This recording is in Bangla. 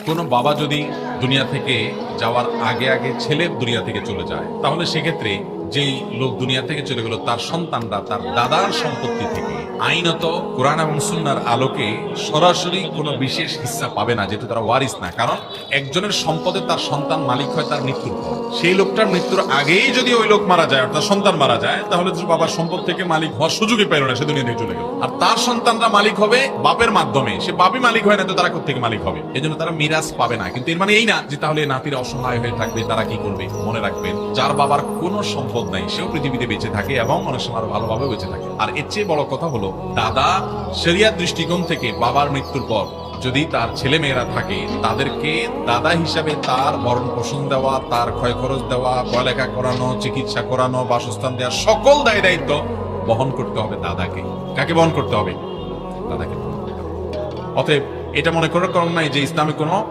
কোনো বাবা যদি দুনিয়া থেকে যাওয়ার আগে আগে ছেলে দুনিয়া থেকে চলে যায়, তাহলে সেক্ষেত্রে যেই লোক দুনিয়া থেকে চলে গেল তার সন্তানরা তার দাদার সম্পত্তি থেকে আইনত কোরআন এবং সুন্নাহর আলোকে সরাসরি কোনো বিশেষ হিস্সা পাবে না, যেহেতু তারা ওয়ারিস না। কারণ একজনের সম্পদে তার সন্তান মালিক হয় তার মৃত্যুর পর। সেই লোকটার মৃত্যুর আগেই যদি ওই লোক মারা যায়, অর্থাৎ সন্তান মারা যায়, তাহলে তো বাবার সম্পদ থেকে মালিক হওয়ার সুযোগই পেল না, সে দুনিয়া থেকে চলে গেল। আর তার সন্তানরা মালিক হবে বাপের মাধ্যমে, সে বাপই মালিক হয় না তো তারা কোত্থেকে মালিক হবে? এই জন্য তারা মিরাজ পাবে না। কিন্তু এর মানে এই না যে তাহলে নাতিরা অসহায় হয়ে থাকবে, তারা কি করবে? মনে রাখবেন, যার বাবার কোনো সম্পদ নাই সেও পৃথিবীতে বেঁচে থাকে এবং অনেক সময় আরো ভালোভাবে বেঁচে থাকে। আর এর চেয়ে বড় কথা হলো, দাদা শরিয়াত দৃষ্টিকোণ থেকে বাবার মৃত্যুর পর যদি তার ছেলে মেয়েরা থাকে, তাদেরকে দাদা হিসাবে তার ভরণ পোষণ দেওয়া, তার ক্ষয় খরচ দেওয়া, পড়ালেখা করানো, চিকিৎসা করানো, বাসস্থান দেওয়া, সকল দায় দায়িত্ব বহন করতে হবে দাদাকে। কাকে বহন করতে হবে? দাদাকে। অতএব এটা মনে করার কারণ নাই যে ইসলামে কোনো